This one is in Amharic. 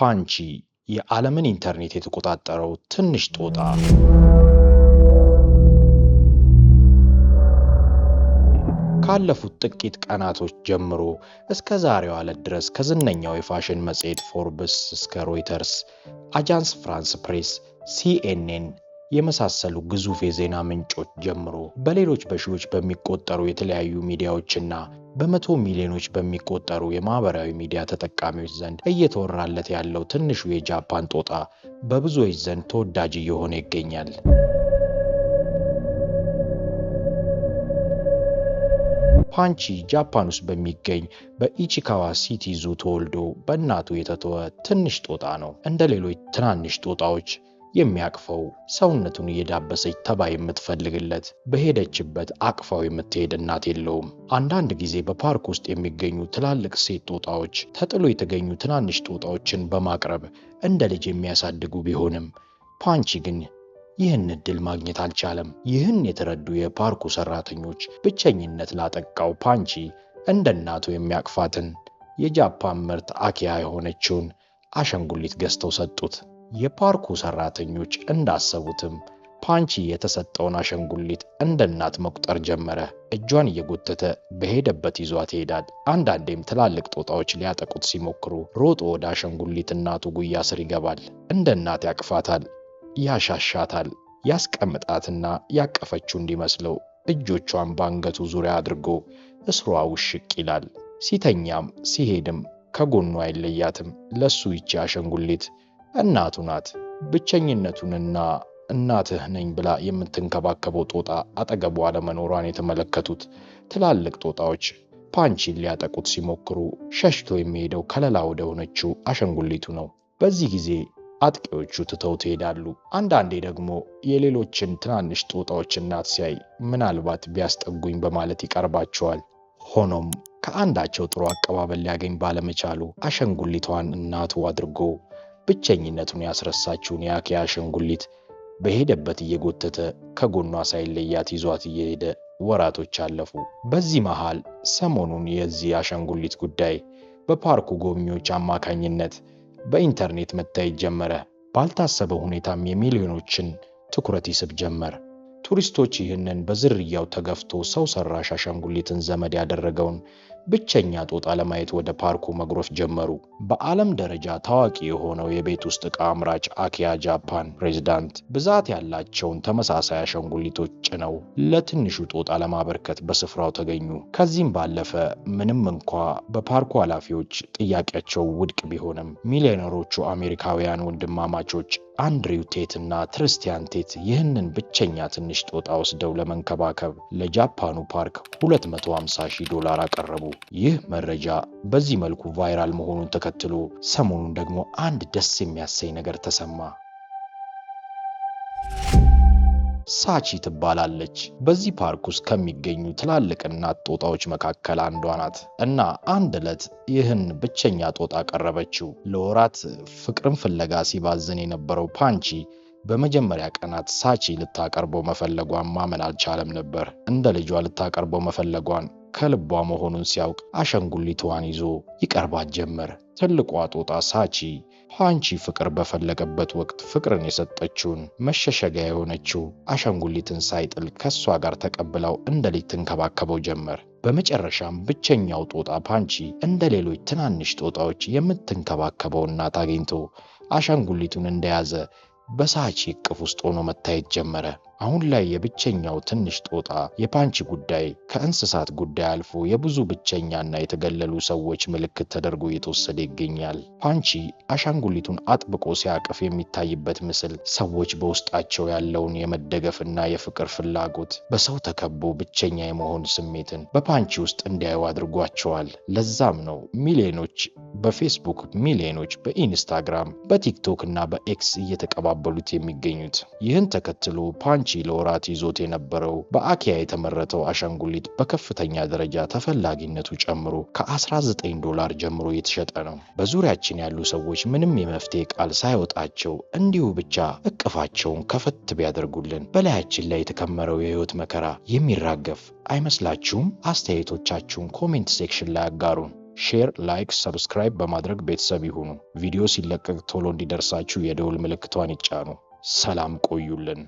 ፓንቺ የዓለምን ኢንተርኔት የተቆጣጠረው ትንሽ ጦጣ። ካለፉት ጥቂት ቀናቶች ጀምሮ እስከ ዛሬው ዕለት ድረስ ከዝነኛው የፋሽን መጽሔት ፎርብስ እስከ ሮይተርስ፣ አጃንስ ፍራንስ ፕሬስ፣ ሲኤንኤን የመሳሰሉ ግዙፍ የዜና ምንጮች ጀምሮ በሌሎች በሺዎች በሚቆጠሩ የተለያዩ ሚዲያዎችና በመቶ ሚሊዮኖች በሚቆጠሩ የማህበራዊ ሚዲያ ተጠቃሚዎች ዘንድ እየተወራለት ያለው ትንሹ የጃፓን ጦጣ በብዙዎች ዘንድ ተወዳጅ እየሆነ ይገኛል። ፓንቺ ጃፓን ውስጥ በሚገኝ በኢቺካዋ ሲቲ ዙ ተወልዶ በእናቱ የተተወ ትንሽ ጦጣ ነው። እንደ ሌሎች ትናንሽ ጦጣዎች የሚያቅፈው ሰውነቱን እየዳበሰች ተባይ የምትፈልግለት በሄደችበት አቅፋው የምትሄድ እናት የለውም። አንዳንድ ጊዜ በፓርክ ውስጥ የሚገኙ ትላልቅ ሴት ጦጣዎች ተጥሎ የተገኙ ትናንሽ ጦጣዎችን በማቅረብ እንደ ልጅ የሚያሳድጉ ቢሆንም ፓንቺ ግን ይህን እድል ማግኘት አልቻለም። ይህን የተረዱ የፓርኩ ሰራተኞች ብቸኝነት ላጠቃው ፓንቺ እንደ እናቱ የሚያቅፋትን የጃፓን ምርት አኪያ የሆነችውን አሻንጉሊት ገዝተው ሰጡት። የፓርኩ ሰራተኞች እንዳሰቡትም ፓንቺ የተሰጠውን አሻንጉሊት እንደ እናት መቁጠር ጀመረ። እጇን እየጎተተ በሄደበት ይዟት ይሄዳል። አንዳንዴም ትላልቅ ጦጣዎች ሊያጠቁት ሲሞክሩ ሮጦ ወደ አሻንጉሊት እናቱ ጉያ ስር ይገባል። እንደ እናት ያቅፋታል፣ ያሻሻታል፣ ያስቀምጣትና ያቀፈችው እንዲመስለው እጆቿን በአንገቱ ዙሪያ አድርጎ እስሯ ውሽቅ ይላል። ሲተኛም ሲሄድም ከጎኑ አይለያትም። ለሱ ይቺ አሻንጉሊት እናቱ ናት። ብቸኝነቱንና እናትህ ነኝ ብላ የምትንከባከበው ጦጣ አጠገቧ አለመኖሯን የተመለከቱት ትላልቅ ጦጣዎች ፓንቺን ሊያጠቁት ሲሞክሩ ሸሽቶ የሚሄደው ከለላ ወደ ሆነችው አሻንጉሊቱ ነው። በዚህ ጊዜ አጥቂዎቹ ትተውት ይሄዳሉ። አንዳንዴ ደግሞ የሌሎችን ትናንሽ ጦጣዎች እናት ሲያይ ምናልባት ቢያስጠጉኝ በማለት ይቀርባቸዋል። ሆኖም ከአንዳቸው ጥሩ አቀባበል ሊያገኝ ባለመቻሉ አሻንጉሊቷን እናቱ አድርጎ ብቸኝነቱን ያስረሳችውን የአኪያ አሻንጉሊት በሄደበት እየጎተተ ከጎኗ ሳይለያት ይዟት እየሄደ ወራቶች አለፉ። በዚህ መሃል ሰሞኑን የዚህ አሻንጉሊት ጉዳይ በፓርኩ ጎብኚዎች አማካኝነት በኢንተርኔት መታየት ጀመረ። ባልታሰበ ሁኔታም የሚሊዮኖችን ትኩረት ይስብ ጀመር። ቱሪስቶች ይህንን በዝርያው ተገፍቶ ሰው ሰራሽ አሻንጉሊትን ዘመድ ያደረገውን ብቸኛ ጦጣ ለማየት ወደ ፓርኩ መግሮፍ ጀመሩ። በዓለም ደረጃ ታዋቂ የሆነው የቤት ውስጥ ዕቃ አምራች አኪያ ጃፓን ፕሬዝዳንት ብዛት ያላቸውን ተመሳሳይ አሻንጉሊቶች ጭነው ለትንሹ ጦጣ ለማበርከት በስፍራው ተገኙ። ከዚህም ባለፈ ምንም እንኳ በፓርኩ ኃላፊዎች ጥያቄያቸው ውድቅ ቢሆንም ሚሊዮነሮቹ አሜሪካውያን ወንድማማቾች አንድሪው ቴት እና ትሪስቲያን ቴት ይህንን ብቸኛ ትንሽ ጦጣ ወስደው ለመንከባከብ ለጃፓኑ ፓርክ $250,000 አቀረቡ። ይህ መረጃ በዚህ መልኩ ቫይራል መሆኑን ተከትሎ ሰሞኑን ደግሞ አንድ ደስ የሚያሰኝ ነገር ተሰማ። ሳቺ ትባላለች። በዚህ ፓርክ ውስጥ ከሚገኙ ትላልቅ እናት ጦጣዎች መካከል አንዷ ናት እና አንድ ዕለት ይህን ብቸኛ ጦጣ ቀረበችው። ለወራት ፍቅርን ፍለጋ ሲባዝን የነበረው ፓንቺ በመጀመሪያ ቀናት ሳቺ ልታቀርበው መፈለጓን ማመን አልቻለም ነበር። እንደ ልጇ ልታቀርበው መፈለጓን ከልቧ መሆኑን ሲያውቅ አሻንጉሊቷን ይዞ ይቀርባት ጀመር። ትልቋ ጦጣ ሳቺ ፓንቺ ፍቅር በፈለገበት ወቅት ፍቅርን የሰጠችውን መሸሸጊያ የሆነችው አሻንጉሊትን ሳይጥል ከሷ ጋር ተቀብለው እንደ ልጅ ትንከባከበው ጀመር። በመጨረሻም ብቸኛው ጦጣ ፓንቺ እንደ ሌሎች ትናንሽ ጦጣዎች የምትንከባከበው እናት አግኝቶ አሻንጉሊቱን እንደያዘ በሳቺ እቅፍ ውስጥ ሆኖ መታየት ጀመረ። አሁን ላይ የብቸኛው ትንሽ ጦጣ የፓንቺ ጉዳይ ከእንስሳት ጉዳይ አልፎ የብዙ ብቸኛና የተገለሉ ሰዎች ምልክት ተደርጎ እየተወሰደ ይገኛል። ፓንቺ አሻንጉሊቱን አጥብቆ ሲያቅፍ የሚታይበት ምስል ሰዎች በውስጣቸው ያለውን የመደገፍና የፍቅር ፍላጎት፣ በሰው ተከቦ ብቸኛ የመሆን ስሜትን በፓንቺ ውስጥ እንዲያዩ አድርጓቸዋል። ለዛም ነው ሚሊዮኖች በፌስቡክ፣ ሚሊዮኖች በኢንስታግራም፣ በቲክቶክ እና በኤክስ እየተቀባበሉት የሚገኙት። ይህን ተከትሎ ፓንቺ ለወራት ይዞት የነበረው በአኪያ የተመረተው አሻንጉሊት በከፍተኛ ደረጃ ተፈላጊነቱ ጨምሮ ከ$19 ጀምሮ እየተሸጠ ነው። በዙሪያችን ያሉ ሰዎች ምንም የመፍትሄ ቃል ሳይወጣቸው እንዲሁ ብቻ እቅፋቸውን ከፈት ቢያደርጉልን በላያችን ላይ የተከመረው የህይወት መከራ የሚራገፍ አይመስላችሁም? አስተያየቶቻችሁን ኮሜንት ሴክሽን ላይ አጋሩን። ሼር፣ ላይክ፣ ሰብስክራይብ በማድረግ ቤተሰብ ይሁኑ። ቪዲዮ ሲለቀቅ ቶሎ እንዲደርሳችሁ የደውል ምልክቷን ይጫኑ። ሰላም ቆዩልን።